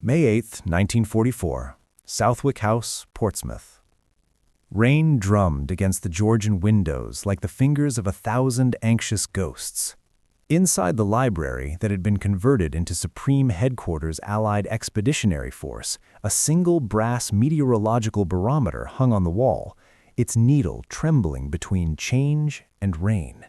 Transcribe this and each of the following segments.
May 8, 1944, Southwick House, Portsmouth. Rain drummed against the Georgian windows like the fingers of 1,000 anxious ghosts. Inside the library that had been converted into Supreme Headquarters Allied Expeditionary Force, a single brass meteorological barometer hung on the wall, its needle trembling between change and rain.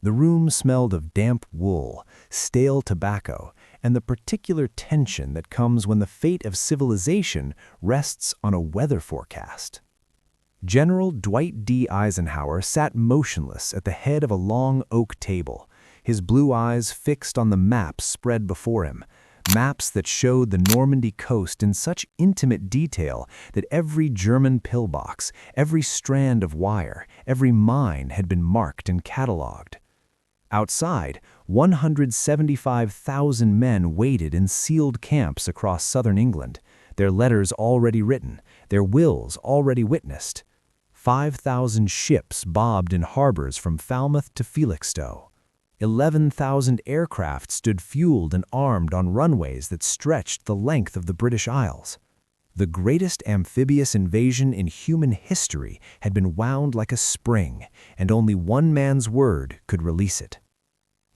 The room smelled of damp wool, stale tobacco, and the particular tension that comes when the fate of civilization rests on a weather forecast. General Dwight D. Eisenhower sat motionless at the head of a long oak table, his blue eyes fixed on the maps spread before him, maps that showed the Normandy coast in such intimate detail that every German pillbox, every strand of wire, every mine had been marked and catalogued. Outside, 175,000 men waited in sealed camps across southern England, their letters already written, their wills already witnessed. 5,000 ships bobbed in harbors from Falmouth to Felixstowe. 11,000 aircraft stood fueled and armed on runways that stretched the length of the British Isles. The greatest amphibious invasion in human history had been wound like a spring, and only one man's word could release it.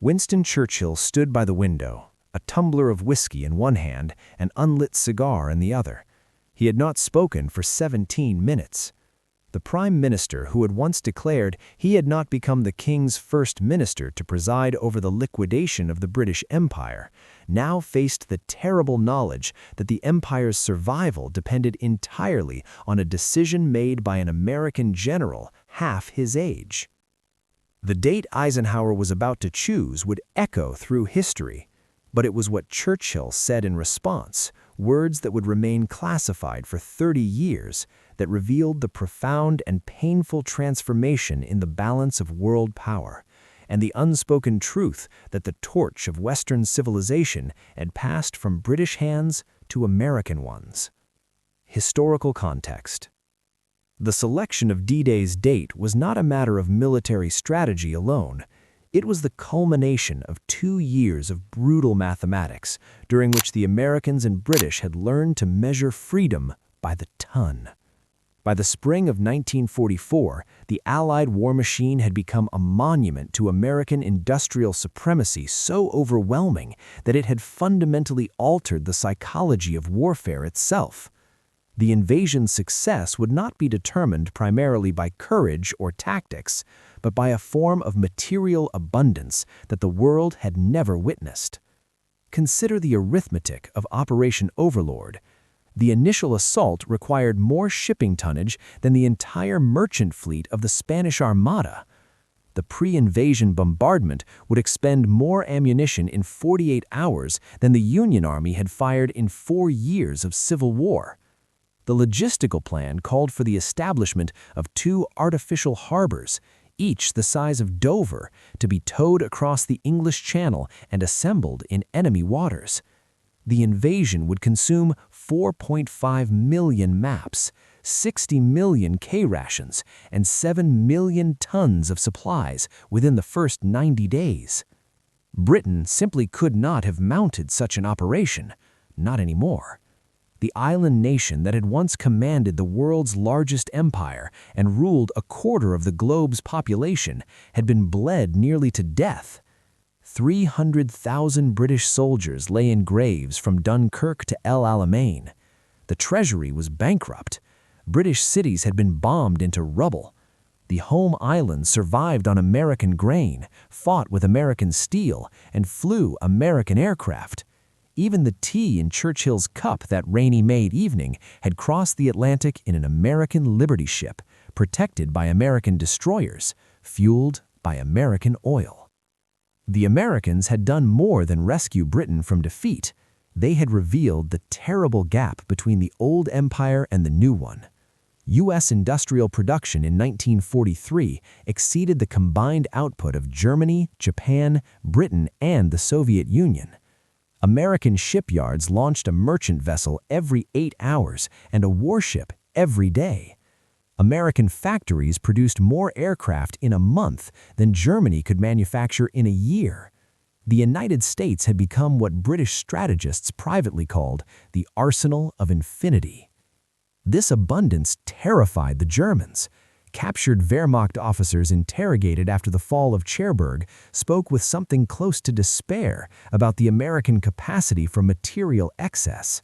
Winston Churchill stood by the window, a tumbler of whiskey in one hand, an unlit cigar in the other. He had not spoken for 17 minutes. The Prime Minister, who had once declared he had not become the King's first minister to preside over the liquidation of the British Empire, now faced the terrible knowledge that the Empire's survival depended entirely on a decision made by an American general half his age. The date Eisenhower was about to choose would echo through history, but it was what Churchill said in response, words that would remain classified for 30 years, that revealed the profound and painful transformation in the balance of world power, and the unspoken truth that the torch of Western civilization had passed from British hands to American ones. Historical context. The selection of D-Day's date was not a matter of military strategy alone. It was the culmination of 2 years of brutal mathematics, during which the Americans and British had learned to measure freedom by the ton. By the spring of 1944, the Allied war machine had become a monument to American industrial supremacy so overwhelming that it had fundamentally altered the psychology of warfare itself. The invasion's success would not be determined primarily by courage or tactics, but by a form of material abundance that the world had never witnessed. Consider the arithmetic of Operation Overlord. The initial assault required more shipping tonnage than the entire merchant fleet of the Spanish Armada. The pre-invasion bombardment would expend more ammunition in 48 hours than the Union Army had fired in 4 years of civil war. The logistical plan called for the establishment of 2 artificial harbors, each the size of Dover, to be towed across the English Channel and assembled in enemy waters. The invasion would consume 4.5 million maps, 60 million K-rations, and 7 million tons of supplies within the first 90 days. Britain simply could not have mounted such an operation, not anymore. The island nation that had once commanded the world's largest empire and ruled a quarter of the globe's population had been bled nearly to death. 300,000 British soldiers lay in graves from Dunkirk to El Alamein. The treasury was bankrupt. British cities had been bombed into rubble. The home islands survived on American grain, fought with American steel, and flew American aircraft. Even the tea in Churchill's cup that rainy May evening had crossed the Atlantic in an American Liberty ship, protected by American destroyers, fueled by American oil. The Americans had done more than rescue Britain from defeat. They had revealed the terrible gap between the old empire and the new one. U.S. industrial production in 1943 exceeded the combined output of Germany, Japan, Britain, and the Soviet Union. American shipyards launched a merchant vessel every 8 hours and a warship every day. American factories produced more aircraft in a month than Germany could manufacture in a year. The United States had become what British strategists privately called the arsenal of infinity. This abundance terrified the Germans. Captured Wehrmacht officers interrogated after the fall of Cherbourg spoke with something close to despair about the American capacity for material excess.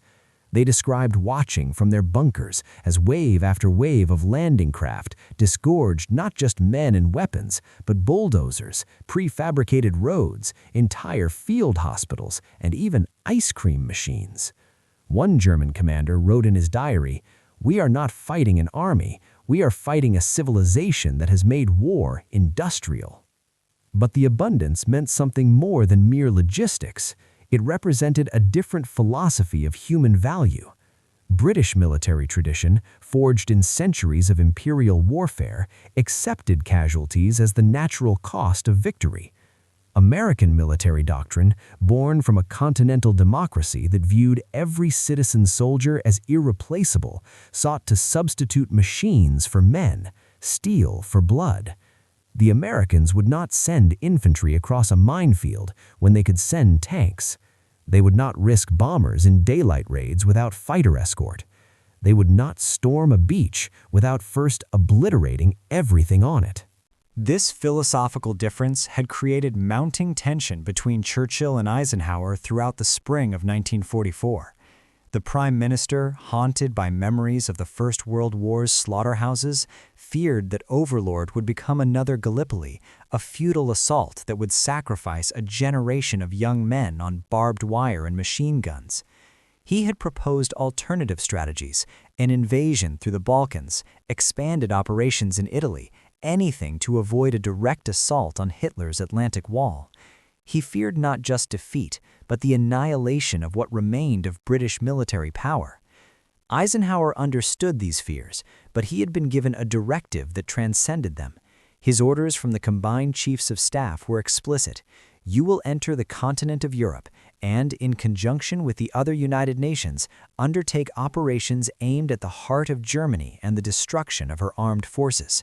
They described watching from their bunkers as wave after wave of landing craft disgorged not just men and weapons, but bulldozers, prefabricated roads, entire field hospitals, and even ice cream machines. One German commander wrote in his diary, "We are not fighting an army, we are fighting a civilization that has made war industrial." But the abundance meant something more than mere logistics. It represented a different philosophy of human value. British military tradition, forged in centuries of imperial warfare, accepted casualties as the natural cost of victory. American military doctrine, born from a continental democracy that viewed every citizen soldier as irreplaceable, sought to substitute machines for men, steel for blood. The Americans would not send infantry across a minefield when they could send tanks. They would not risk bombers in daylight raids without fighter escort. They would not storm a beach without first obliterating everything on it. This philosophical difference had created mounting tension between Churchill and Eisenhower throughout the spring of 1944. The Prime Minister, haunted by memories of the First World War's slaughterhouses, feared that Overlord would become another Gallipoli, a futile assault that would sacrifice a generation of young men on barbed wire and machine guns. He had proposed alternative strategies, an invasion through the Balkans, expanded operations in Italy, anything to avoid a direct assault on Hitler's Atlantic Wall. He feared not just defeat, but the annihilation of what remained of British military power. Eisenhower understood these fears, but he had been given a directive that transcended them. His orders from the combined chiefs of staff were explicit. You will enter the continent of Europe and, in conjunction with the other United Nations, undertake operations aimed at the heart of Germany and the destruction of her armed forces.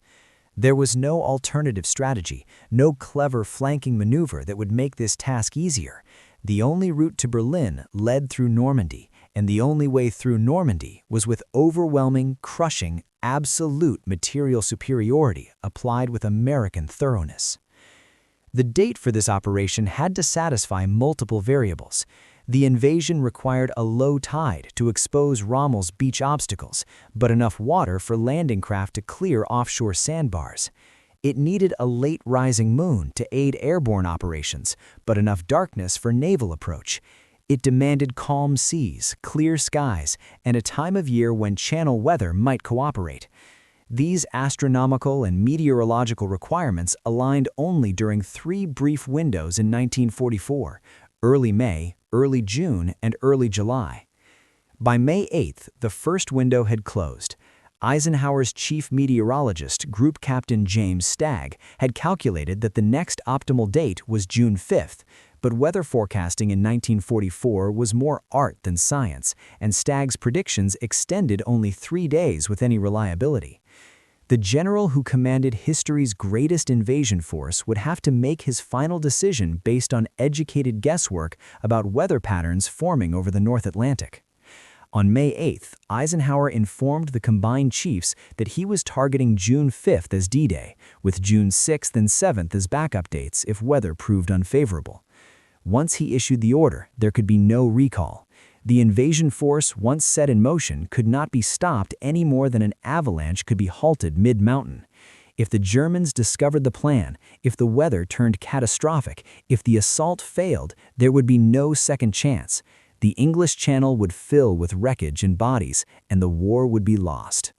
There was no alternative strategy, no clever flanking maneuver that would make this task easier. The only route to Berlin led through Normandy, and the only way through Normandy was with overwhelming, crushing, absolute material superiority applied with American thoroughness. The date for this operation had to satisfy multiple variables. The invasion required a low tide to expose Rommel's beach obstacles, but enough water for landing craft to clear offshore sandbars. It needed a late rising moon to aid airborne operations, but enough darkness for naval approach. It demanded calm seas, clear skies, and a time of year when channel weather might cooperate. These astronomical and meteorological requirements aligned only during 3 brief windows in 1944, early May, early June, and early July. By May 8th, the first window had closed. Eisenhower's chief meteorologist, Group Captain James Stagg, had calculated that the next optimal date was June 5th, but weather forecasting in 1944 was more art than science, and Stagg's predictions extended only 3 days with any reliability. The general who commanded history's greatest invasion force would have to make his final decision based on educated guesswork about weather patterns forming over the North Atlantic. On May 8th, Eisenhower informed the combined chiefs that he was targeting June 5th as D-Day, with June 6th and 7th as backup dates if weather proved unfavorable. Once he issued the order, there could be no recall. The invasion force, once set in motion, could not be stopped any more than an avalanche could be halted mid-mountain. If the Germans discovered the plan, if the weather turned catastrophic, if the assault failed, there would be no second chance. The English Channel would fill with wreckage and bodies, and the war would be lost.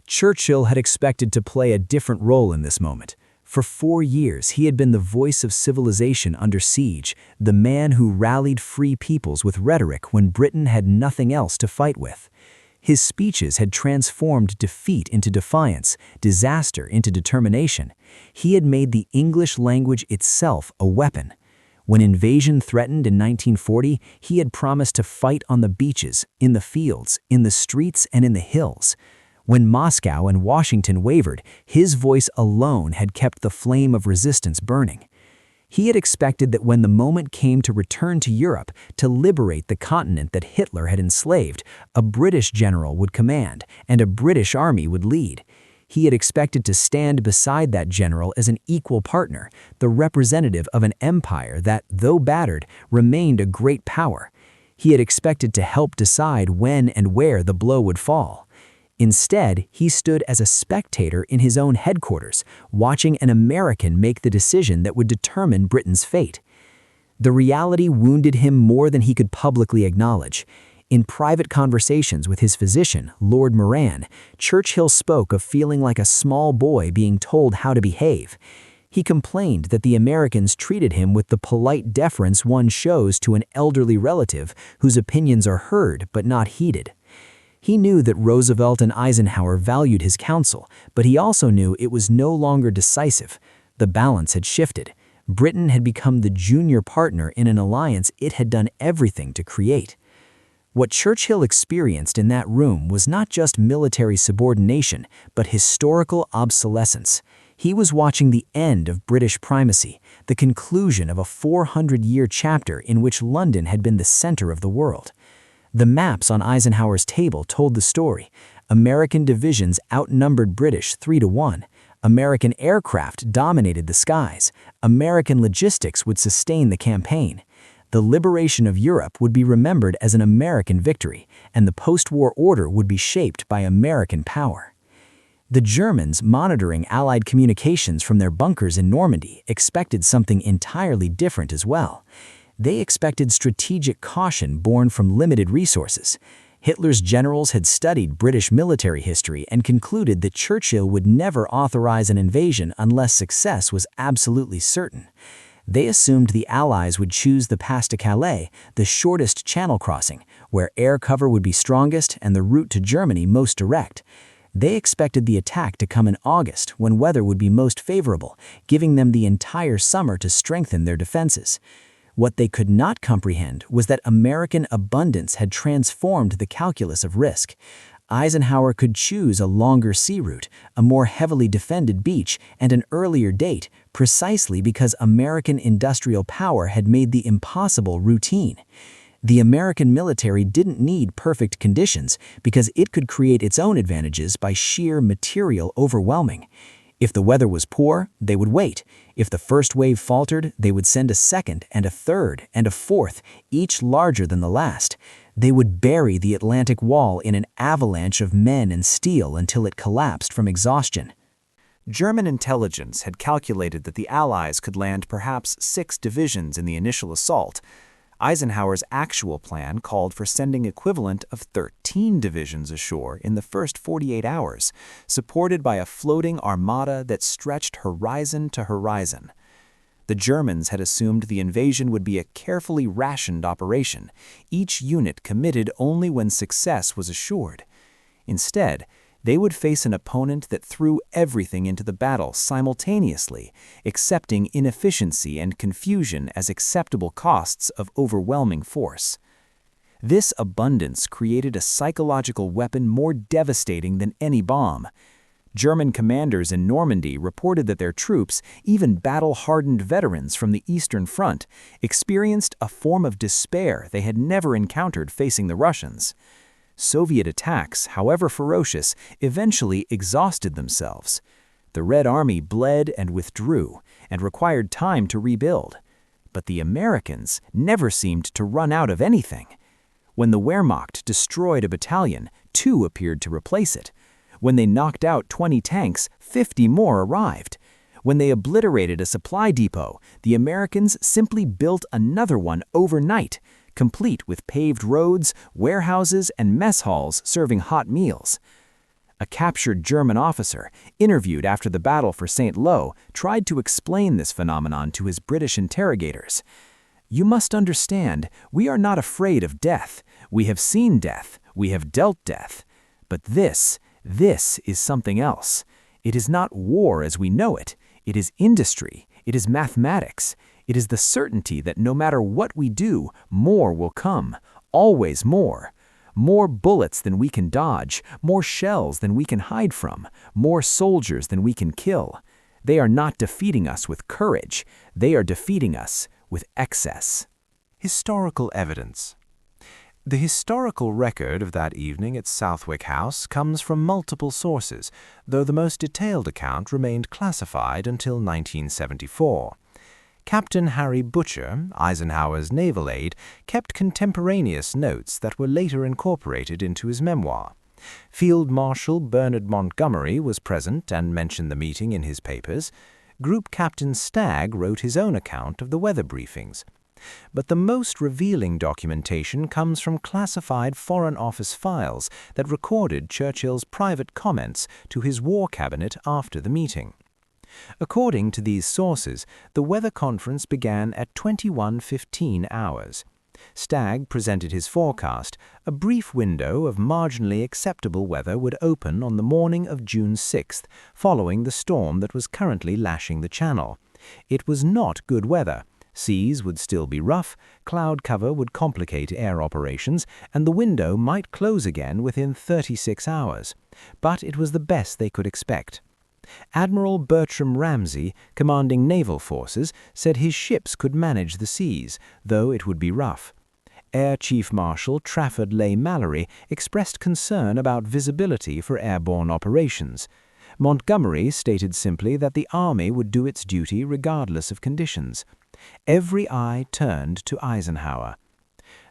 Churchill had expected to play a different role in this moment. For 4 years, he had been the voice of civilization under siege, the man who rallied free peoples with rhetoric when Britain had nothing else to fight with. His speeches had transformed defeat into defiance, disaster into determination. He had made the English language itself a weapon. When invasion threatened in 1940, he had promised to fight on the beaches, in the fields, in the streets, and in the hills. When Moscow and Washington wavered, his voice alone had kept the flame of resistance burning. He had expected that when the moment came to return to Europe to liberate the continent that Hitler had enslaved, a British general would command and a British army would lead. He had expected to stand beside that general as an equal partner, the representative of an empire that, though battered, remained a great power. He had expected to help decide when and where the blow would fall. Instead, he stood as a spectator in his own headquarters, watching an American make the decision that would determine Britain's fate. The reality wounded him more than he could publicly acknowledge. In private conversations with his physician, Lord Moran, Churchill spoke of feeling like a small boy being told how to behave. He complained that the Americans treated him with the polite deference one shows to an elderly relative whose opinions are heard but not heeded. He knew that Roosevelt and Eisenhower valued his counsel, but he also knew it was no longer decisive. The balance had shifted. Britain had become the junior partner in an alliance it had done everything to create. What Churchill experienced in that room was not just military subordination, but historical obsolescence. He was watching the end of British primacy, the conclusion of a 400-year chapter in which London had been the center of the world. The maps on Eisenhower's table told the story. American divisions outnumbered British 3-1. American aircraft dominated the skies. American logistics would sustain the campaign. The liberation of Europe would be remembered as an American victory, and the post-war order would be shaped by American power. The Germans, monitoring Allied communications from their bunkers in Normandy, expected something entirely different as well. They expected strategic caution born from limited resources. Hitler's generals had studied British military history and concluded that Churchill would never authorize an invasion unless success was absolutely certain. They assumed the Allies would choose the pass to Calais, the shortest channel crossing, where air cover would be strongest and the route to Germany most direct. They expected the attack to come in August, when weather would be most favorable, giving them the entire summer to strengthen their defenses. What they could not comprehend was that American abundance had transformed the calculus of risk. Eisenhower could choose a longer sea route, a more heavily defended beach, and an earlier date, precisely because American industrial power had made the impossible routine. The American military didn't need perfect conditions because it could create its own advantages by sheer material overwhelming. If the weather was poor, they would wait. If the first wave faltered, they would send a second and a third and a fourth, each larger than the last. They would bury the Atlantic Wall in an avalanche of men and steel until it collapsed from exhaustion. German intelligence had calculated that the Allies could land perhaps 6 divisions in the initial assault. Eisenhower's actual plan called for sending equivalent of 13 divisions ashore in the first 48 hours, supported by a floating armada that stretched horizon to horizon. The Germans had assumed the invasion would be a carefully rationed operation, each unit committed only when success was assured. Instead, they would face an opponent that threw everything into the battle simultaneously, accepting inefficiency and confusion as acceptable costs of overwhelming force. This abundance created a psychological weapon more devastating than any bomb. German commanders in Normandy reported that their troops, even battle-hardened veterans from the Eastern Front, experienced a form of despair they had never encountered facing the Russians. Soviet attacks, however ferocious, eventually exhausted themselves. The Red Army bled and withdrew, and required time to rebuild. But the Americans never seemed to run out of anything. When the Wehrmacht destroyed a battalion, 2 appeared to replace it. When they knocked out 20 tanks, 50 more arrived. When they obliterated a supply depot, the Americans simply built another one overnight, complete with paved roads, warehouses, and mess halls serving hot meals. A captured German officer, interviewed after the battle for St. Lo, tried to explain this phenomenon to his British interrogators. "You must understand, we are not afraid of death. We have seen death. We have dealt death. But this is something else. It is not war as we know it. It is industry. It is mathematics. It is the certainty that no matter what we do, more will come, always more. More bullets than we can dodge, more shells than we can hide from, more soldiers than we can kill. They are not defeating us with courage. They are defeating us with excess. Historical evidence. The historical record of that evening at Southwick House comes from multiple sources, though the most detailed account remained classified until 1974. Captain Harry Butcher, Eisenhower's naval aide, kept contemporaneous notes that were later incorporated into his memoir. Field Marshal Bernard Montgomery was present and mentioned the meeting in his papers. Group Captain Stagg wrote his own account of the weather briefings. But the most revealing documentation comes from classified Foreign Office files that recorded Churchill's private comments to his war cabinet after the meeting. According to these sources, the weather conference began at 21:15 hours. Stagg presented his forecast. A brief window of marginally acceptable weather would open on the morning of June 6th, following the storm that was currently lashing the channel. It was not good weather. Seas would still be rough, cloud cover would complicate air operations, and the window might close again within 36 hours. But it was the best they could expect. Admiral Bertram Ramsay, commanding naval forces, said his ships could manage the seas, though it would be rough. Air Chief Marshal Trafford Leigh-Mallory expressed concern about visibility for airborne operations. Montgomery stated simply that the Army would do its duty regardless of conditions. Every eye turned to Eisenhower.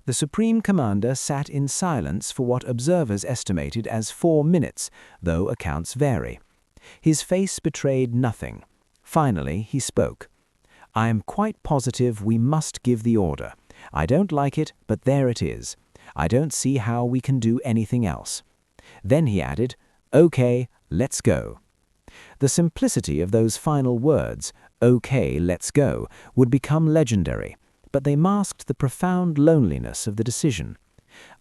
The Supreme Commander sat in silence for what observers estimated as 4 minutes, though accounts vary. His face betrayed nothing. Finally, he spoke. "I am quite positive we must give the order. I don't like it, but there it is. I don't see how we can do anything else." Then he added, "Okay, let's go." The simplicity of those final words, "Okay, let's go," would become legendary, but they masked the profound loneliness of the decision.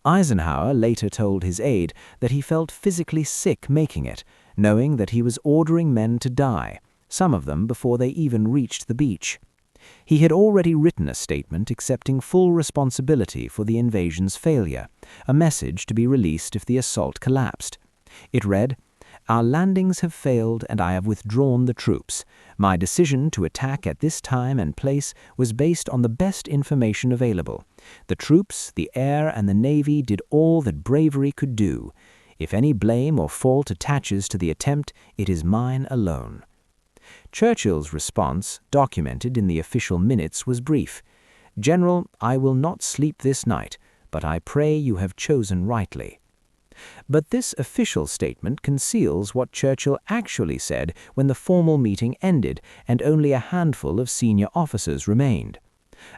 Eisenhower later told his aide that he felt physically sick making it, knowing that he was ordering men to die, some of them before they even reached the beach. He had already written a statement accepting full responsibility for the invasion's failure, a message to be released if the assault collapsed. It read, "Our landings have failed and I have withdrawn the troops. My decision to attack at this time and place was based on the best information available. The troops, the air, and the Navy did all that bravery could do. If any blame or fault attaches to the attempt, it is mine alone." Churchill's response, documented in the official minutes, was brief. "General, I will not sleep this night, but I pray you have chosen rightly." But this official statement conceals what Churchill actually said when the formal meeting ended and only a handful of senior officers remained.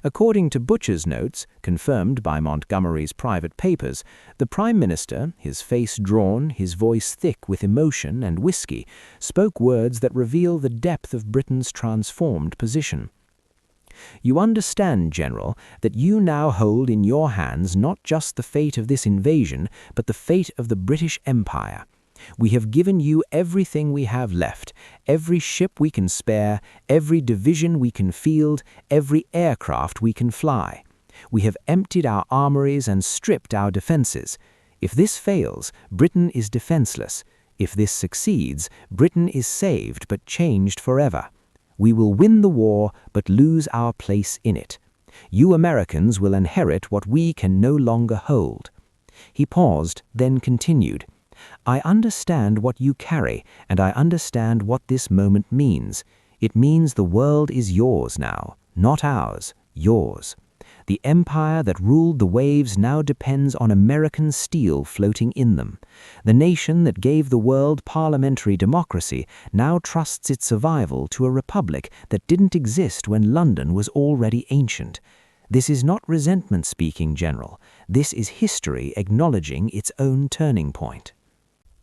According to Butcher's notes, confirmed by Montgomery's private papers, the Prime Minister, his face drawn, his voice thick with emotion and whiskey, spoke words that reveal the depth of Britain's transformed position. "You understand, General, that you now hold in your hands not just the fate of this invasion, but the fate of the British Empire. We have given you everything we have left, every ship we can spare, every division we can field, every aircraft we can fly. We have emptied our armories and stripped our defenses. If this fails, Britain is defenseless. If this succeeds, Britain is saved but changed forever. We will win the war but lose our place in it. You Americans will inherit what we can no longer hold." He paused, then continued, "I understand what you carry, and I understand what this moment means. It means the world is yours now, not ours, yours. The empire that ruled the waves now depends on American steel floating in them. The nation that gave the world parliamentary democracy now trusts its survival to a republic that didn't exist when London was already ancient. This is not resentment speaking, General. This is history acknowledging its own turning point."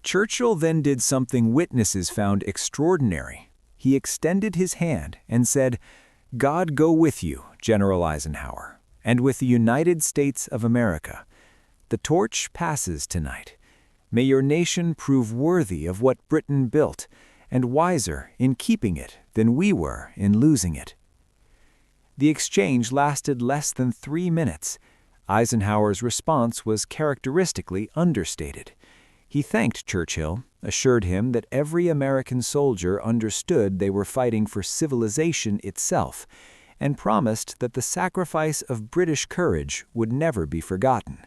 Churchill then did something witnesses found extraordinary. He extended his hand and said, "God go with you, General Eisenhower, and with the United States of America. The torch passes tonight. May your nation prove worthy of what Britain built, and wiser in keeping it than we were in losing it." The exchange lasted less than 3 minutes. Eisenhower's response was characteristically understated. He thanked Churchill, assured him that every American soldier understood they were fighting for civilization itself, and promised that the sacrifice of British courage would never be forgotten.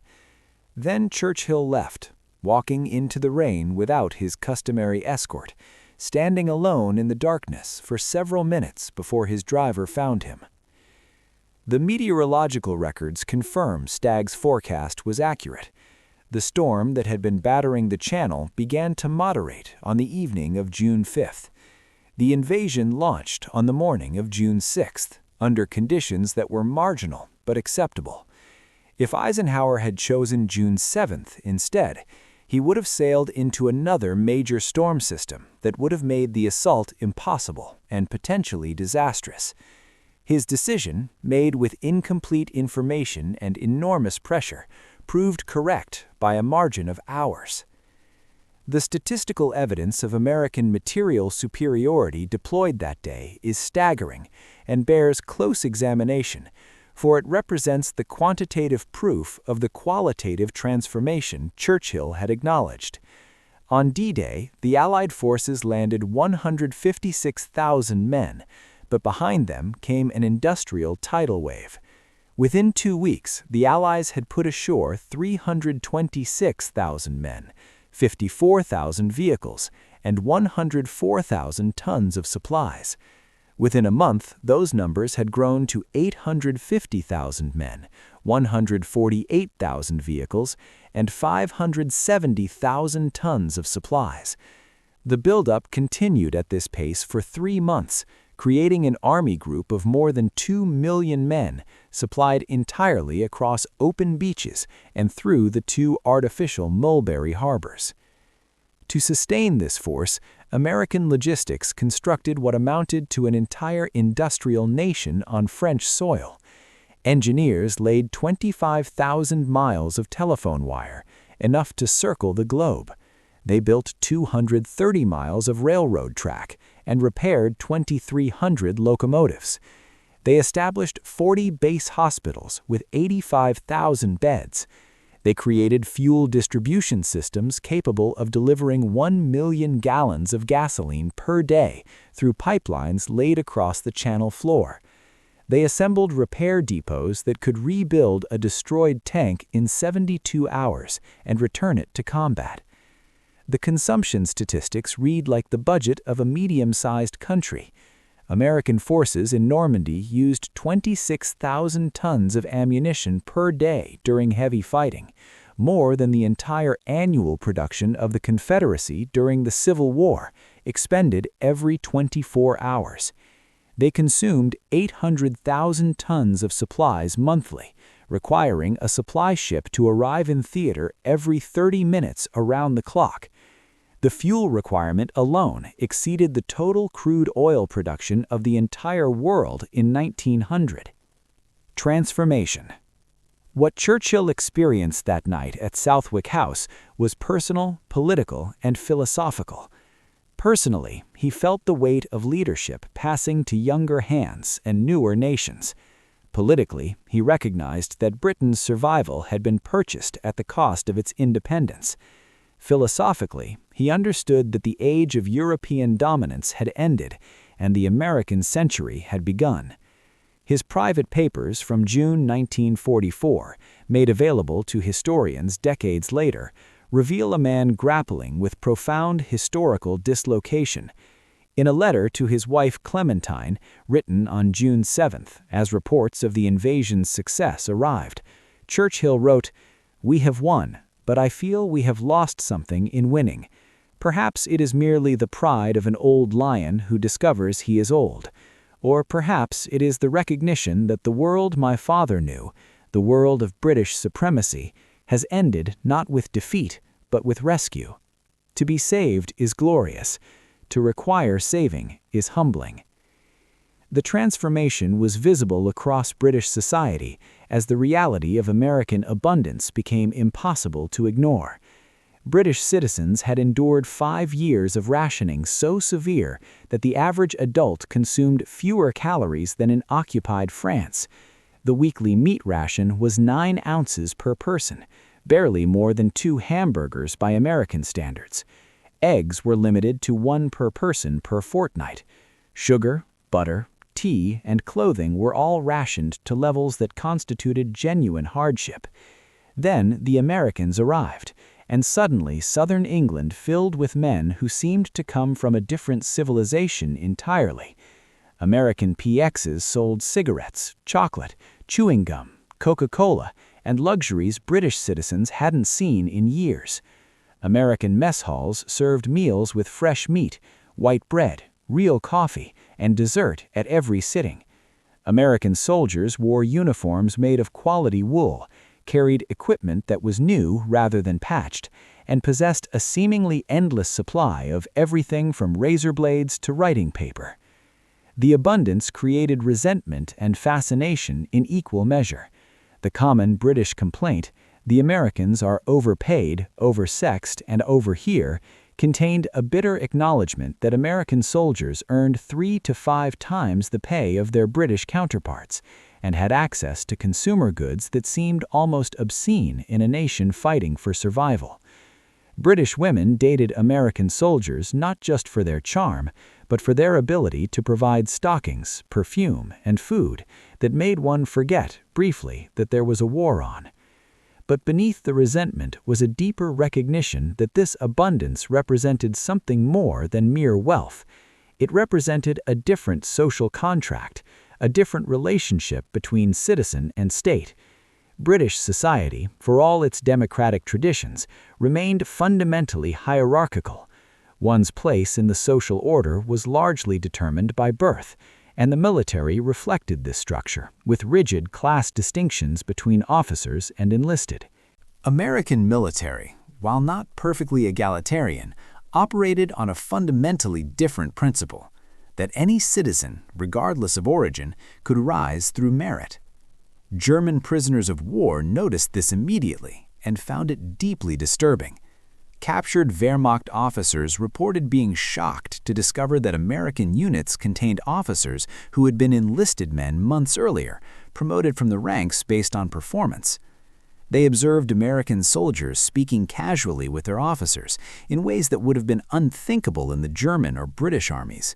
Then Churchill left, walking into the rain without his customary escort, standing alone in the darkness for several minutes before his driver found him. The meteorological records confirm Stagg's forecast was accurate. The storm that had been battering the Channel began to moderate on the evening of June 5th. The invasion launched on the morning of June 6th, under conditions that were marginal but acceptable. If Eisenhower had chosen June 7th instead, he would have sailed into another major storm system that would have made the assault impossible and potentially disastrous. His decision, made with incomplete information and enormous pressure, proved correct by a margin of hours. The statistical evidence of American material superiority deployed that day is staggering and bears close examination, for it represents the quantitative proof of the qualitative transformation Churchill had acknowledged. On D-Day, the Allied forces landed 156,000 men, but behind them came an industrial tidal wave. Within 2 weeks, the Allies had put ashore 326,000 men, 54,000 vehicles, and 104,000 tons of supplies. Within a month, those numbers had grown to 850,000 men, 148,000 vehicles, and 570,000 tons of supplies. The buildup continued at this pace for 3 months, creating an army group of more than 2 million men, supplied entirely across open beaches and through the 2 artificial Mulberry harbors. To sustain this force, American logistics constructed what amounted to an entire industrial nation on French soil. Engineers laid 25,000 miles of telephone wire, enough to circle the globe. They built 230 miles of railroad track and repaired 2,300 locomotives. They established 40 base hospitals with 85,000 beds. They created fuel distribution systems capable of delivering 1 million gallons of gasoline per day through pipelines laid across the Channel floor. They assembled repair depots that could rebuild a destroyed tank in 72 hours and return it to combat. The consumption statistics read like the budget of a medium-sized country. American forces in Normandy used 26,000 tons of ammunition per day during heavy fighting, more than the entire annual production of the Confederacy during the Civil War, expended every 24 hours. They consumed 800,000 tons of supplies monthly, requiring a supply ship to arrive in theater every 30 minutes around the clock. The fuel requirement alone exceeded the total crude oil production of the entire world in 1900. Transformation. What Churchill experienced that night at Southwick House was personal, political, and philosophical. Personally, he felt the weight of leadership passing to younger hands and newer nations. Politically, he recognized that Britain's survival had been purchased at the cost of its independence. Philosophically, he understood that the age of European dominance had ended and the American century had begun. His private papers from June 1944, made available to historians decades later, reveal a man grappling with profound historical dislocation. In a letter to his wife Clementine, written on June 7th, as reports of the invasion's success arrived, Churchill wrote, "We have won, but I feel we have lost something in winning. Perhaps it is merely the pride of an old lion who discovers he is old. Or perhaps it is the recognition that the world my father knew, the world of British supremacy, has ended not with defeat, but with rescue. To be saved is glorious. To require saving is humbling." The transformation was visible across British society as the reality of American abundance became impossible to ignore. British citizens had endured 5 years of rationing so severe that the average adult consumed fewer calories than in occupied France. The weekly meat ration was 9 ounces per person, barely more than 2 hamburgers by American standards. Eggs were limited to 1 per person per fortnight. Sugar, butter, tea, and clothing were all rationed to levels that constituted genuine hardship. Then the Americans arrived, and suddenly southern England filled with men who seemed to come from a different civilization entirely. American PXs sold cigarettes, chocolate, chewing gum, Coca-Cola, and luxuries British citizens hadn't seen in years. American mess halls served meals with fresh meat, white bread, real coffee, and dessert at every sitting. American soldiers wore uniforms made of quality wool, carried equipment that was new rather than patched, and possessed a seemingly endless supply of everything from razor blades to writing paper. The abundance created resentment and fascination in equal measure. The common British complaint, "The Americans are overpaid, oversexed, and overhere," contained a bitter acknowledgement that American soldiers earned 3 to 5 times the pay of their British counterparts, and had access to consumer goods that seemed almost obscene in a nation fighting for survival. British women dated American soldiers not just for their charm, but for their ability to provide stockings, perfume, and food that made one forget, briefly, that there was a war on. But beneath the resentment was a deeper recognition that this abundance represented something more than mere wealth. It represented a different social contract, a different relationship between citizen and state. British society, for all its democratic traditions, remained fundamentally hierarchical. One's place in the social order was largely determined by birth, and the military reflected this structure, with rigid class distinctions between officers and enlisted. American military, while not perfectly egalitarian, operated on a fundamentally different principle, that any citizen, regardless of origin, could rise through merit. German prisoners of war noticed this immediately and found it deeply disturbing. Captured Wehrmacht officers reported being shocked to discover that American units contained officers who had been enlisted men months earlier, promoted from the ranks based on performance. They observed American soldiers speaking casually with their officers in ways that would have been unthinkable in the German or British armies.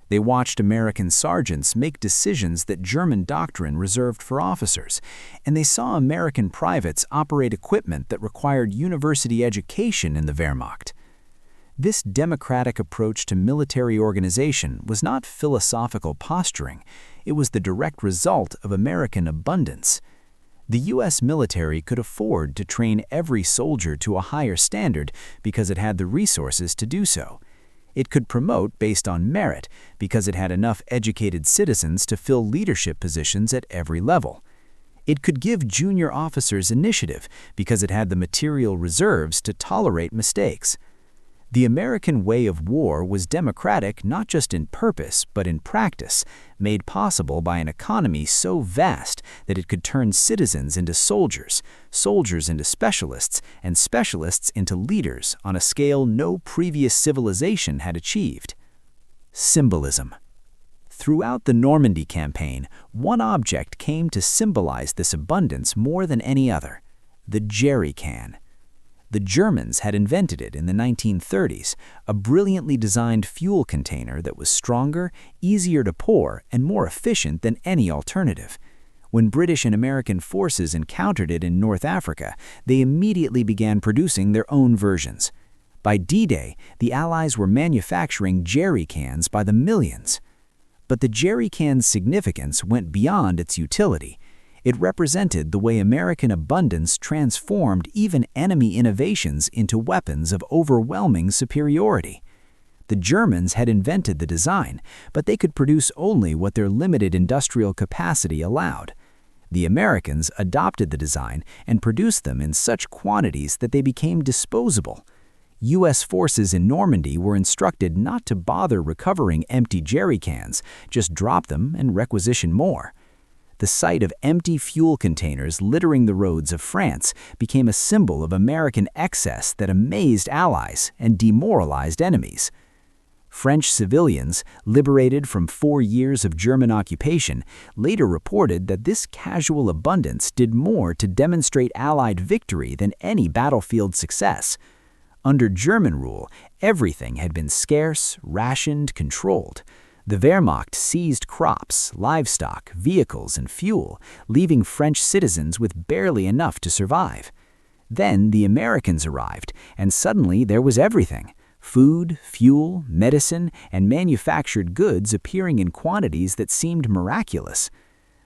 They watched American sergeants make decisions that German doctrine reserved for officers, and they saw American privates operate equipment that required university education in the Wehrmacht. This democratic approach to military organization was not philosophical posturing. It was the direct result of American abundance. The U.S. military could afford to train every soldier to a higher standard because it had the resources to do so. It could promote based on merit because it had enough educated citizens to fill leadership positions at every level. It could give junior officers initiative because it had the material reserves to tolerate mistakes. The American way of war was democratic not just in purpose but in practice, made possible by an economy so vast that it could turn citizens into soldiers, soldiers into specialists, and specialists into leaders on a scale no previous civilization had achieved. Symbolism. Throughout the Normandy campaign, one object came to symbolize this abundance more than any other: the jerry can. The Germans had invented it in the 1930s, a brilliantly designed fuel container that was stronger, easier to pour, and more efficient than any alternative. When British and American forces encountered it in North Africa, they immediately began producing their own versions. By D-Day, the Allies were manufacturing jerry cans by the millions. But the jerry can's significance went beyond its utility. It represented the way American abundance transformed even enemy innovations into weapons of overwhelming superiority. The Germans had invented the design, but they could produce only what their limited industrial capacity allowed. The Americans adopted the design and produced them in such quantities that they became disposable. U.S. forces in Normandy were instructed not to bother recovering empty jerry cans, just drop them and requisition more. The sight of empty fuel containers littering the roads of France became a symbol of American excess that amazed allies and demoralized enemies. French civilians, liberated from 4 years of German occupation, later reported that this casual abundance did more to demonstrate Allied victory than any battlefield success. Under German rule, everything had been scarce, rationed, controlled. The Wehrmacht seized crops, livestock, vehicles, and fuel, leaving French citizens with barely enough to survive. Then the Americans arrived, and suddenly there was everything: food, fuel, medicine, and manufactured goods appearing in quantities that seemed miraculous.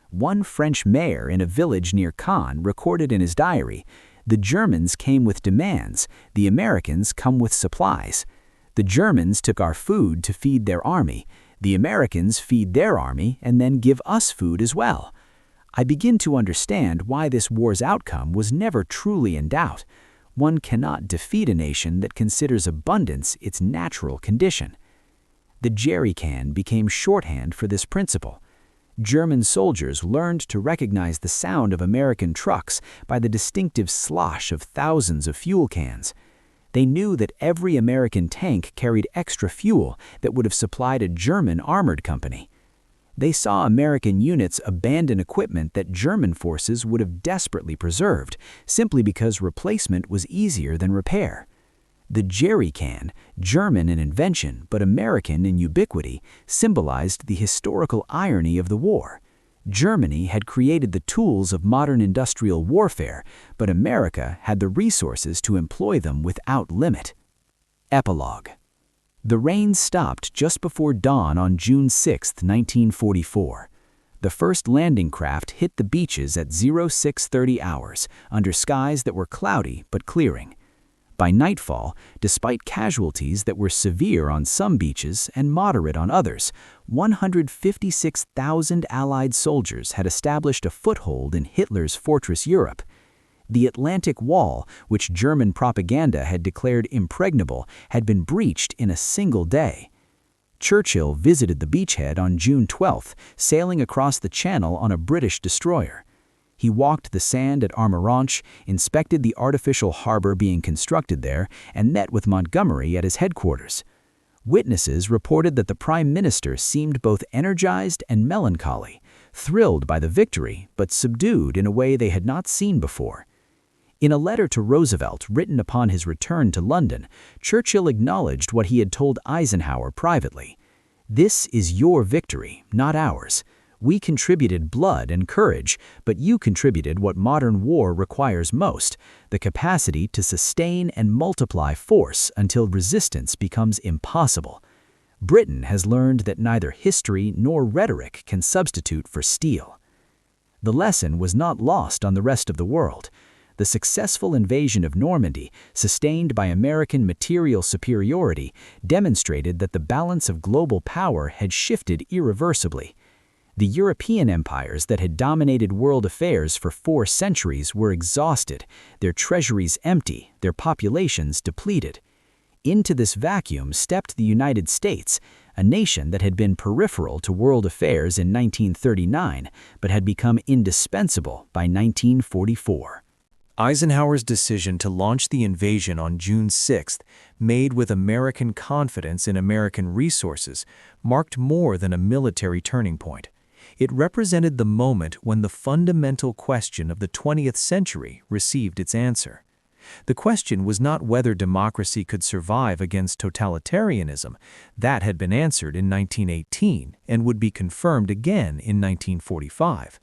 One French mayor in a village near Caen recorded in his diary, "The Germans came with demands, the Americans come with supplies. The Germans took our food to feed their army, the Americans feed their army and then give us food as well." I begin to understand why this war's outcome was never truly in doubt. One cannot defeat a nation that considers abundance its natural condition. The jerry can became shorthand for this principle. German soldiers learned to recognize the sound of American trucks by the distinctive slosh of thousands of fuel cans. They knew that every American tank carried extra fuel that would have supplied a German armored company. They saw American units abandon equipment that German forces would have desperately preserved, simply because replacement was easier than repair. The jerry can, German in invention but American in ubiquity, symbolized the historical irony of the war. Germany had created the tools of modern industrial warfare, but America had the resources to employ them without limit. Epilogue. The rain stopped just before dawn on June 6, 1944. The first landing craft hit the beaches at 0630 hours, under skies that were cloudy but clearing. By nightfall, despite casualties that were severe on some beaches and moderate on others, 156,000 Allied soldiers had established a foothold in Hitler's fortress Europe. The Atlantic Wall, which German propaganda had declared impregnable, had been breached in a single day. Churchill visited the beachhead on June 12, sailing across the channel on a British destroyer. He walked the sand at Armiranche, inspected the artificial harbor being constructed there, and met with Montgomery at his headquarters. Witnesses reported that the Prime Minister seemed both energized and melancholy, thrilled by the victory, but subdued in a way they had not seen before. In a letter to Roosevelt written upon his return to London, Churchill acknowledged what he had told Eisenhower privately. "This is your victory, not ours. We contributed blood and courage, but you contributed what modern war requires most, the capacity to sustain and multiply force until resistance becomes impossible. Britain has learned that neither history nor rhetoric can substitute for steel." The lesson was not lost on the rest of the world. The successful invasion of Normandy, sustained by American material superiority, demonstrated that the balance of global power had shifted irreversibly. The European empires that had dominated world affairs for 4 centuries were exhausted, their treasuries empty, their populations depleted. Into this vacuum stepped the United States, a nation that had been peripheral to world affairs in 1939, but had become indispensable by 1944. Eisenhower's decision to launch the invasion on June 6, made with American confidence in American resources, marked more than a military turning point. It represented the moment when the fundamental question of the 20th century received its answer. The question was not whether democracy could survive against totalitarianism. That had been answered in 1918 and would be confirmed again in 1945.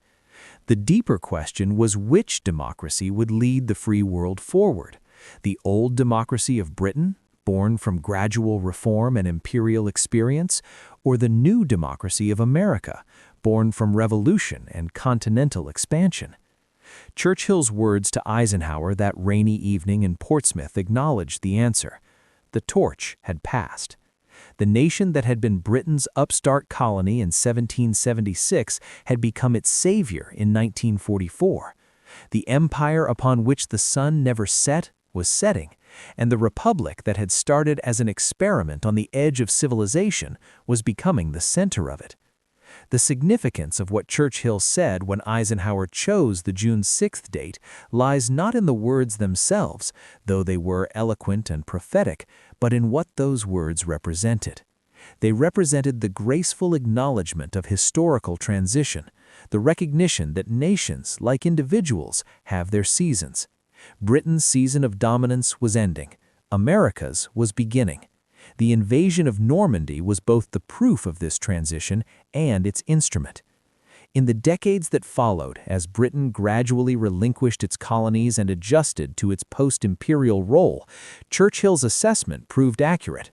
The deeper question was which democracy would lead the free world forward: the old democracy of Britain, born from gradual reform and imperial experience, or the new democracy of America, born from revolution and continental expansion. Churchill's words to Eisenhower that rainy evening in Portsmouth acknowledged the answer. The torch had passed. The nation that had been Britain's upstart colony in 1776 had become its savior in 1944. The empire upon which the sun never set was setting, and the republic that had started as an experiment on the edge of civilization was becoming the center of it. The significance of what Churchill said when Eisenhower chose the June 6th date lies not in the words themselves, though they were eloquent and prophetic, but in what those words represented. They represented the graceful acknowledgement of historical transition, the recognition that nations, like individuals, have their seasons. Britain's season of dominance was ending. America's was beginning. The invasion of Normandy was both the proof of this transition and its instrument. In the decades that followed, as Britain gradually relinquished its colonies and adjusted to its post-imperial role, Churchill's assessment proved accurate.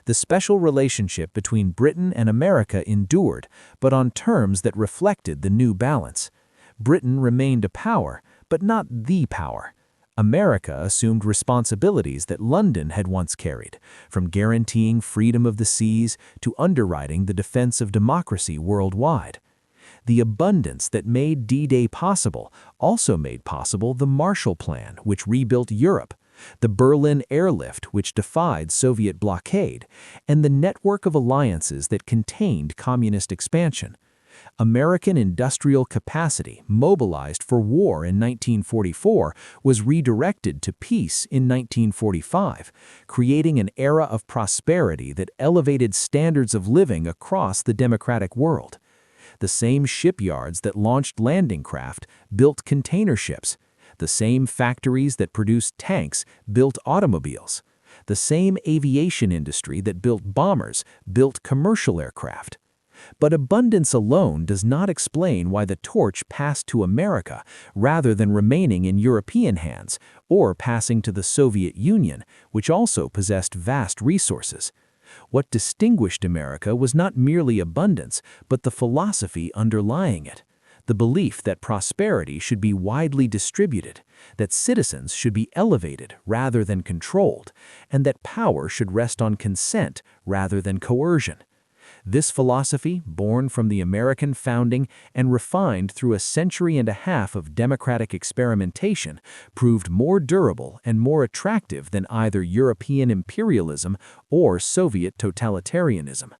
The special relationship between Britain and America endured, but on terms that reflected the new balance. Britain remained a power, but not the power. America assumed responsibilities that London had once carried, from guaranteeing freedom of the seas to underwriting the defense of democracy worldwide. The abundance that made D-Day possible also made possible the Marshall Plan, which rebuilt Europe, the Berlin airlift, which defied Soviet blockade, and the network of alliances that contained communist expansion. American industrial capacity, mobilized for war in 1944, was redirected to peace in 1945, creating an era of prosperity that elevated standards of living across the democratic world. The same shipyards that launched landing craft built container ships. The same factories that produced tanks built automobiles. The same aviation industry that built bombers built commercial aircraft. But abundance alone does not explain why the torch passed to America rather than remaining in European hands or passing to the Soviet Union, which also possessed vast resources. What distinguished America was not merely abundance, but the philosophy underlying it. The belief that prosperity should be widely distributed, that citizens should be elevated rather than controlled, and that power should rest on consent rather than coercion. This philosophy, born from the American founding and refined through a century and a half of democratic experimentation, proved more durable and more attractive than either European imperialism or Soviet totalitarianism.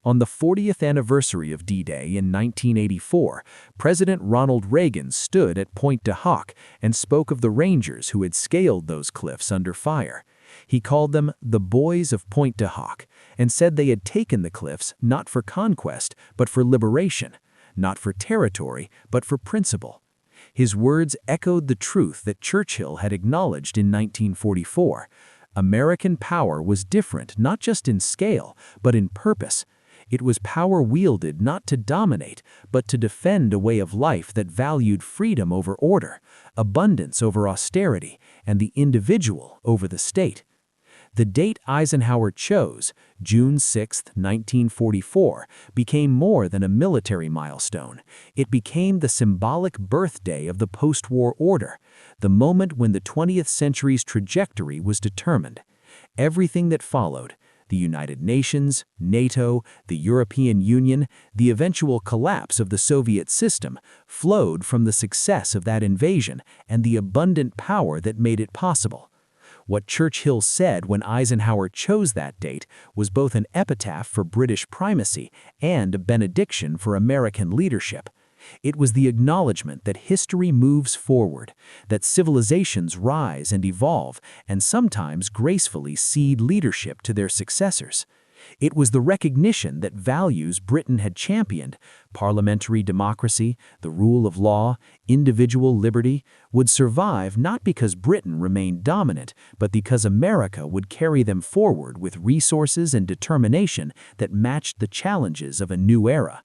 On the 40th anniversary of D-Day in 1984, President Ronald Reagan stood at Pointe du Hoc and spoke of the Rangers who had scaled those cliffs under fire. He called them the boys of Pointe du Hoc and said they had taken the cliffs not for conquest but for liberation, not for territory but for principle. His words echoed the truth that Churchill had acknowledged in 1944. American power was different not just in scale but in purpose. It was power wielded not to dominate, but to defend a way of life that valued freedom over order, abundance over austerity, and the individual over the state. The date Eisenhower chose, June 6, 1944, became more than a military milestone. It became the symbolic birthday of the post-war order, the moment when the 20th century's trajectory was determined. Everything that followed, the United Nations, NATO, the European Union, the eventual collapse of the Soviet system, flowed from the success of that invasion and the abundant power that made it possible. What Churchill said when Eisenhower chose that date was both an epitaph for British primacy and a benediction for American leadership. It was the acknowledgement that history moves forward, that civilizations rise and evolve, and sometimes gracefully cede leadership to their successors. It was the recognition that values Britain had championed, parliamentary democracy, the rule of law, individual liberty, would survive not because Britain remained dominant, but because America would carry them forward with resources and determination that matched the challenges of a new era.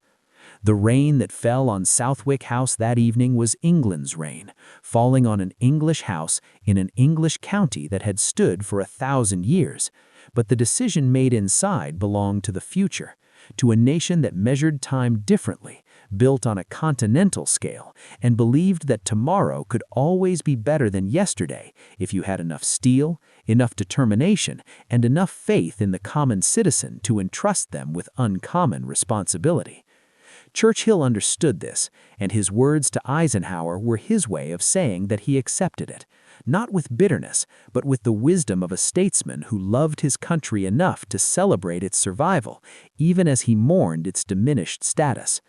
The rain that fell on Southwick House that evening was England's rain, falling on an English house in an English county that had stood for 1,000 years. But the decision made inside belonged to the future, to a nation that measured time differently, built on a continental scale, and believed that tomorrow could always be better than yesterday if you had enough steel, enough determination, and enough faith in the common citizen to entrust them with uncommon responsibility. Churchill understood this, and his words to Eisenhower were his way of saying that he accepted it, not with bitterness, but with the wisdom of a statesman who loved his country enough to celebrate its survival, even as he mourned its diminished status.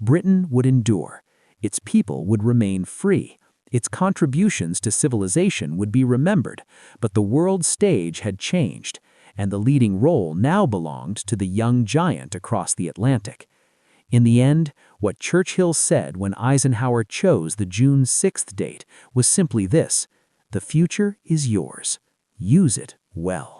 Britain would endure. Its people would remain free. Its contributions to civilization would be remembered, but the world stage had changed, and the leading role now belonged to the young giant across the Atlantic. In the end, what Churchill said when Eisenhower chose the June 6th date was simply this: "The future is yours. Use it well."